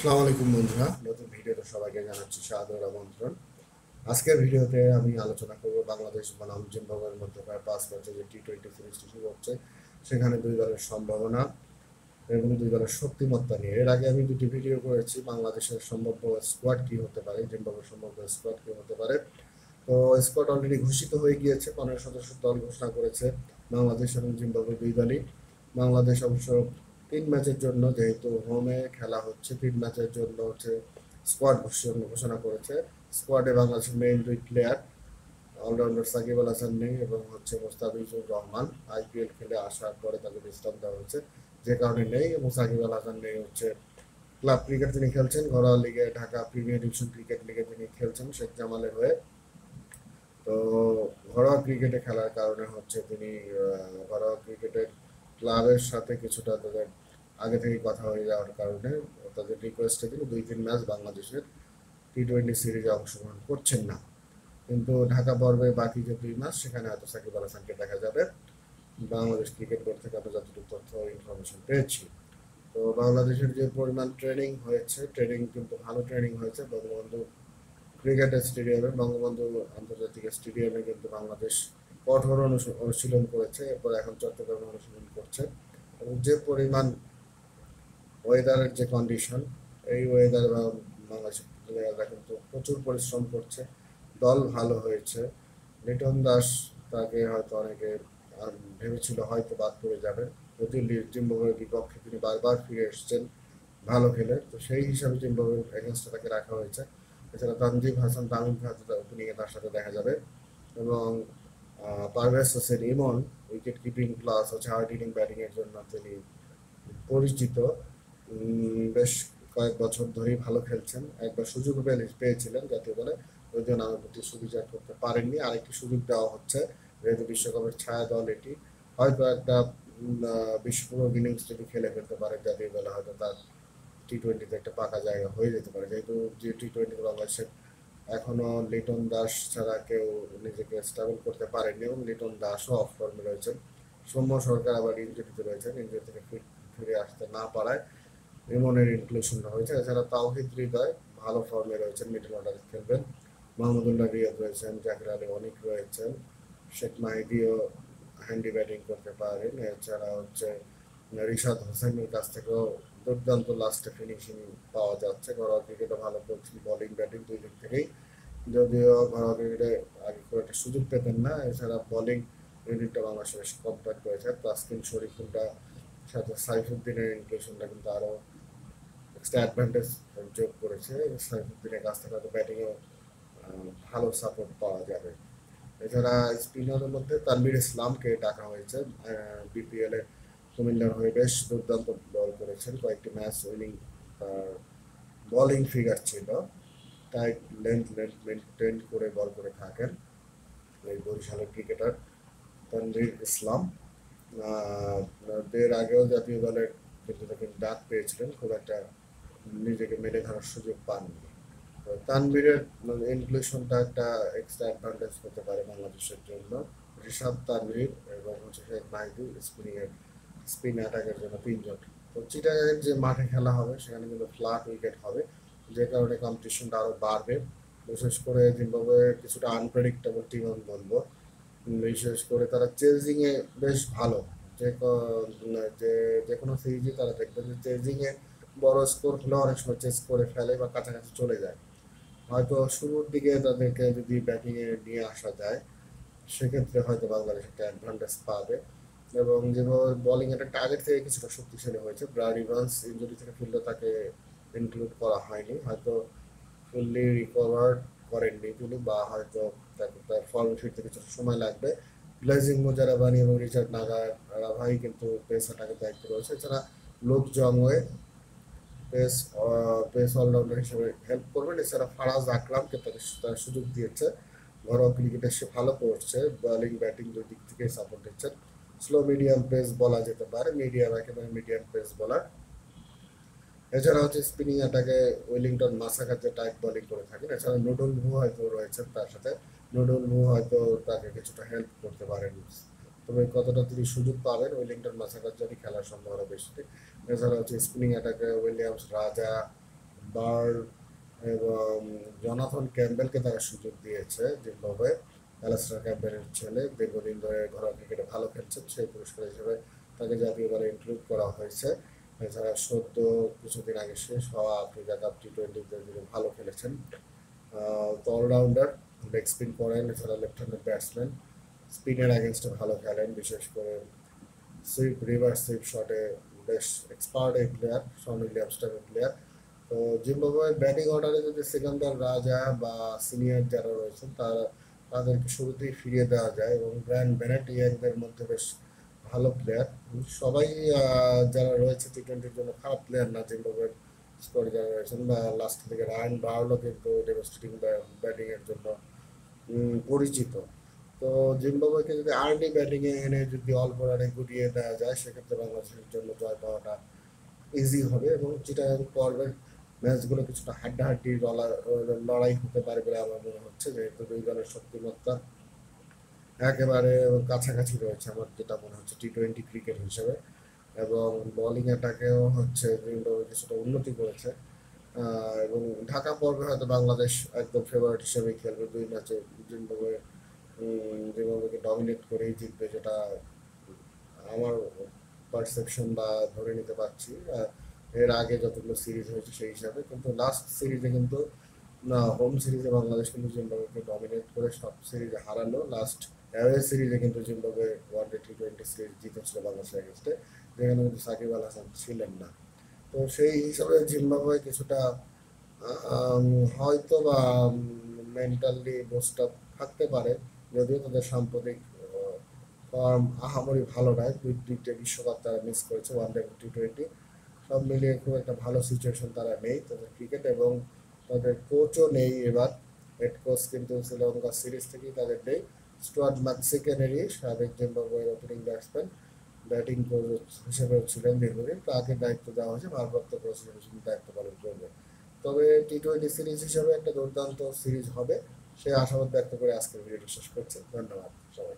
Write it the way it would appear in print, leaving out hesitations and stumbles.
আসসালামু আলাইকুম বন্ধুরা, নতুন ভিডিওতে সবাইকে জানাচ্ছি সাদর আমন্ত্রণ। আজকের ভিডিওতে আমি আলোচনা করব বাংলাদেশ বনাম জিম্বাবুয়ের মধ্যকার 5 ম্যাচে যে টি-20 সিরিজটি শুরু হচ্ছে, সেখানে দুই দলের সম্ভাবনা এবং দুই দলের শক্তিমত্তা নিয়ে। এর আগে আমি দুটি ভিডিও করেছি, বাংলাদেশের সম্ভাব্য স্কোয়াড কি হতে পারে, জিম্বাবুয়ের সম্ভাব্য স্কোয়াড কি হতে পারে। তো স্কোয়াড অলরেডি ঘোষিত হয়ে গিয়েছে, 15 সদস্যের দল ঘোষণা করেছে বাংলাদেশ এবং জিম্বাবুয়ে দুই দলই। বাংলাদেশ অবশ্য 3 ম্যাচের জন্য, যেহেতু হোমে খেলা হচ্ছে, 3 ম্যাচের জন্য হচ্ছে স্কোয়াড ঘোষণা করেছে। স্কোয়াডে বাংলাদেশের মেইন দুই প্লেয়ার অলরাউন্ডার সাকিব আল হাসান নেই এবং হচ্ছে মোস্তাফিজুর রহমান আইপিএল খেলে আসার পরে তাকে বিশ্রাম দেওয়া হয়েছে, যে কারণে নেই। এবং সাকিব আল হাসান নেই হচ্ছে ক্লাব ক্রিকেট তিনি খেলছেন, ঘরোয়া লিগে ঢাকা প্রিমিয়ার ডিভিশন ক্রিকেট লিগে তিনি খেলছেন শেখ জামালের হয়ে। তো ঘরোয়া ক্রিকেটে খেলার কারণে হচ্ছে তিনি ঘরোয়া ক্রিকেটের ক্লাবের সাথে কিছুটা তাদের আগে থেকে কথা হয়ে যাওয়ার কারণে তাদের রিকোয়েস্টে তিনি 2-3 ম্যাচ বাংলাদেশের টি-20 সিরিজে অংশগ্রহণ করছেন না। কিন্তু ঢাকা পর্বে বাকি যে 2 ম্যাচ, সেখানে হয়তো সাকিব আল হাসানকে দেখা যাবে। বাংলাদেশ ক্রিকেট বোর্ড থেকে আমরা যতটুকু তথ্য ইনফরমেশন পেয়েছি, তো বাংলাদেশের যে পরিমাণ ট্রেনিং হয়েছে, ট্রেনিং কিন্তু ভালো ট্রেনিং হয়েছে বঙ্গবন্ধু ক্রিকেট স্টেডিয়ামে। বঙ্গবন্ধু আন্তর্জাতিক স্টেডিয়ামে কিন্তু বাংলাদেশ কঠোর অনুশীলন করেছে, এরপর এখন চট্টগ্রামে অনুশীলন করছে। এবং যে পরিমাণ ওয়েদারের যে কন্ডিশন, এই ওয়েদার বাংলাদেশের প্লেয়াররা কিন্তু প্রচুর পরিশ্রম করছে। দল ভালো হয়েছে। লিটন দাস, তাকে হয়তো অনেকে ভেবেছিল হয়তো বাদ পড়ে যাবে, যদিও জিম্বাবুয়ের বিপক্ষে তিনি বারবার ফিরে এসেছেন ভালো খেলে, তো সেই হিসাবে জিম্বাবুয়ের এগেনস্টে তাকে রাখা হয়েছে। এছাড়া তানজিব হাসান তামিম ওপেনিংয়ে তার সাথে দেখা যাবে। এবং Parvez Hossain Emon wicket keeping plus হচ্ছে হার্ড হিটিং ব্যাটিং এর জন্য তিনি পরিচিত। বেশ কয়েক বছর ধরেই ভালো খেলছেন। একবার সুযোগ পেয়েছিলেন জাতীয় দলে, যদিও নামের প্রতি সুবিচার করতে পারেননি। আরেকটি সুযোগ দেওয়া হচ্ছে, যেহেতু বিশ্বকাপের ছায়া দল এটি, হয়তো একটা বিস্ফোরক ইনিংস যদি খেলে ফেলতে পারে জাতীয় দলে, হয়তো তার টি-20তে একটা পাকা জায়গা হয়ে যেতে পারে। যেহেতু যে টি-20 বাংলাদেশের এখনো লিটন দাস ছাড়া কেউ নিজেকে স্টেবল করতে পারেনি, এবং লিটন দাসও অফ ফর্মে রয়েছেন। সৌম্য সরকার আবার ইনজুরিতে রয়েছেন, ইনজুরি থেকে ফিরে আসতে না পারায় ইমনের ইনক্লুশনটা হয়েছে। এছাড়া তাওহিদ হৃদয় ভালো ফর্মে রয়েছেন, মিডল অর্ডারে খেলবেন। মাহমুদুল্লাহ রিয়াদ রয়েছেন, জাকির আলী অনিক রয়েছেন, শেখ মাহিদিও হ্যান্ডি ব্যাটিং করতে পারেন। এছাড়া হচ্ছে রিশাদ হোসেনের কাছ থেকেও দুর্দান্ত লাস্টে ফিনিশিং পাওয়া যাচ্ছে। ঘরোয়া ক্রিকেটে ভালো করছেন, বোলিং ব্যাটিং দুই দিক থেকেই, যদিও ঘরোয়া ক্রিকেটে আগে খুব একটা সুযোগ পেতেন না। এছাড়া বোলিং ইউনিটটা বাংলাদেশে বেশ কম্প্যাক্ট রয়েছে। তাসকিন শরীফুলটা সাথে সাইফুদ্দিনের ইনক্লুশনটা কিন্তু আরো এক্সট্রা অ্যাডভান্টেজ যোগ করেছে। সাইফুদ্দিনের কাছ থেকে হয়তো ব্যাটিংয়েও ভালো সাপোর্ট পাওয়া যাবে। এছাড়া স্পিনারের মধ্যে তানভীর ইসলামকে ডাকা হয়েছে। বিপিএল এ কুমিল্লার হয়ে বেশ দুর্দান্ত বল করেছেন, কয়েকটি ম্যাচ উইনিং বোলিং ফিগার ছিল। টাইট লেন্থ মেনটেন করে বল করে থাকেন এই বরিশালের ক্রিকেটার তানভীর ইসলাম। আহ, এর আগেও জাতীয় দলের কিন্তু তাকে ডাক পেয়েছিলেন, খুব একটা নিজেকে মেলে ধরার সুযোগ পাননি। তো তানভীরের ইনক্লুশনটা একটা এক্সট্রা অ্যাডভান্টেজ হতে পারে বাংলাদেশের জন্য। ঋষাদ, তানভীর এবং হচ্ছে শেখ মাহিদুর স্পিন অ্যাটাকের জন্য 3 জন। তো চিটাগাংয়ের যে মাঠে খেলা হবে, সেখানে কিন্তু ফ্ল্যাট উইকেট হবে, যে কারণে কম্পিটিশনটা আরো বাড়বে। বিশেষ করে জিম্বাবুয়ে কিছুটা আনপ্রেডিক্টেবল টিম আমি বলবো। বিশেষ করে তারা চেজিং এ বেশ ভালো। যে যে যে কোনো সিরিজে তারা দেখবেন যে চেজিং এ বড় স্কোর হলে অনেক সময় চেস করে ফেলে বা কাছাকাছি চলে যায়। হয়তো শুরুর দিকে তাদেরকে যদি ব্যাটিং এ নিয়ে আসা যায়, সেক্ষেত্রে হয়তো বাংলাদেশ একটা অ্যাডভান্টেজ পাবে। এবং যেভাবে বোলিং অ্যাটাকটা আগের থেকে কিছুটা শক্তিশালী হয়েছে, ব্রাড ইভান্স ইনজুরি থেকে ফিরলে তাকে ইনক্লুড করা হয়নি, হয়তো ফুললি রিকভার করেননি তিনি, বা হয়তো তাকে তার ফর্মে ফিরতে কিছুটা সময় লাগবে। ব্লেজিং মুজারাবানি এবং রিচার্ড নাগারাভাই কিন্তু পেস অ্যাটাকের দায়িত্ব রয়েছে। এছাড়া লোক জংওয়ে পেস পেস অলরাউন্ডার হিসেবে হেল্প করবেন। এছাড়া ফারাজ আকরামকে তার সুযোগ দিয়েছে, ঘরোয়া ক্রিকেটে সে ভালো করছে, বোলিং ব্যাটিং দুই দিক থেকে সাপোর্ট দিচ্ছেন। স্লো মিডিয়াম পেস বলা যেতে পারে, মিডিয়াম একেবারে মিডিয়াম পেস বলার। এছাড়া হচ্ছে স্পিনিং অ্যাটাকে ওয়েলিংটন মাসাকার যে টাইপ বোলিং করে থাকেন। এছাড়া নুডুল ভু হয়তো রয়েছেন তার সাথে, নুডুল ভু হয়তো তাকে কিছুটা হেল্প করতে পারেন। তবে কতটা তিনি সুযোগ পাবেন ওয়েলিংটন মাসাকার যদি খেলার সম্ভাবনা বেশি। এছাড়া হচ্ছে স্পিনিং অ্যাটাকে উইলিয়ামস, রাজা, বার্ড এবং জনাথন ক্যাম্বেলকে তারা সুযোগ দিয়েছে জিম্বাবুয়ে। অ্যালাস্টার ক্যাম্বেলের ছেলে দীর্ঘদিন ধরে ঘরোয়া ক্রিকেটে ভালো খেলছেন, সেই পুরস্কার হিসেবে তাকে জাতীয় দলে ইনক্লুড করা হয়েছে। এছাড়া সদ্য কিছুদিন আগে শেষ হওয়া আফ্রিকা কাপ টি-20তে তিনি ভালো খেলেছেন। তো অলরাউন্ডার, লেগ স্পিন করেন, এছাড়া লেফট হ্যান্ডেড ব্যাটসম্যান, স্পিনের অ্যাগেনস্টে ভালো খেলেন, বিশেষ করে সুইপ রিভার্স সুইপ শটে বেশ এক্সপার্ট এই প্লেয়ার, শন উইলিয়ামস টাইপের প্লেয়ার। তো জিম্বাবুয়ের ব্যাটিং অর্ডারে যদি সিকান্দার রাজা বা সিনিয়র যারা রয়েছেন তাদেরকে শুরুতেই ফিরিয়ে দেওয়া যায়, এবং ব্রায়ান বেনেট ইয়াংদের মধ্যে বেশ ভালো প্লেয়ার। সবাই যারা রয়েছে টি-20-র জন্য খারাপ প্লেয়ার না জিম্বাবুয়ের স্কোয়াডে যারা রয়েছেন, বা লাস্ট থেকে রায়ান বার্লো কিন্তু ডেভাস্টেটিং ব্যাটিং এর জন্য পরিচিত। তো জিম্বাবুয়েকে যদি আর্লি ব্যাটিং এ এনে যদি অল্প রানে গুটিয়ে দেওয়া যায়, সেক্ষেত্রে বাংলাদেশের জন্য জয় পাওয়াটা ইজি হবে, এবং চিটাগাং পর্বের ম্যাচগুলো কিছুটা হাড্ডাহাড্ডি লড়াই হতে পারে বলে আমার মনে হচ্ছে, যেহেতু দুই দলের শক্তিমত্তা একেবারে কাছাকাছি রয়েছে আমার যেটা মনে হচ্ছে টি-20 ক্রিকেট হিসেবে। এবং বোলিং অ্যাটাকেও হচ্ছে জিম্বাবুয়ে কিছুটা উন্নতি করেছে। এবং ঢাকা পর্বে হয়তো বাংলাদেশ একদম ফেভারিট হিসেবেই খেলবে, দুই ম্যাচে জিম্বাবুয়ে জিম্বাবুয়েকে ডমিনেট করেই জিতবে, যেটা আমার পারসেপশন বা ধরে নিতে পারছি এর আগে যতগুলো সিরিজ হয়েছে সেই হিসাবে। কিন্তু লাস্ট সিরিজে কিন্তু না, হোম সিরিজে বাংলাদেশ কিন্তু জিম্বাবুয়েকে ডমিনেট করে সব সিরিজে হারালো। লাস্ট অ্যাওয়ে সিরিজে কিন্তু জিম্বাবুয়ে ওয়ানডে টি-20 সিরিজ জিতেছিল বাংলাদেশের এগেনস্টে, যেখানে কিন্তু সাকিব আল হাসান ছিলেন না। তো সেই হিসাবে জিম্বাবুয়ে কিছুটা আম, হয়তো বা মেন্টালি বুস্ট আপ থাকতে পারে, যদিও তাদের সাম্প্রতিক ফর্ম আহামরি ভালো নয়। দুইটা বিশ্বকাপ তারা মিস করেছে, ওয়ানডে এবং টি-20। সব মিলিয়ে খুব একটা ভালো সিচুয়েশন তারা নেই তাদের ক্রিকেট, এবং তাদের কোচও নেই এবার। হেড কোচ কিন্তু শ্রীলঙ্কা সিরিজ থেকেই তাদের নেই। স্টুয়ার্ট ম্যাকসিকেনেরই, সাবেক জিম্বাবুয়ের ওপেনিং ব্যাটসম্যান, ব্যাটিং কোচ হিসেবে ছিলেন দীর্ঘদিন, তাকে দায়িত্ব দেওয়া হয়েছে, ভারপ্রাপ্ত কোচ হিসেবে দায়িত্ব পালন করবে। তবে টি-20 সিরিজ হিসেবে একটা দুর্দান্ত সিরিজ হবে, সে আশাবাদ ব্যক্ত করে আজকের ভিডিওটি শেষ করছি। ধন্যবাদ সবাই।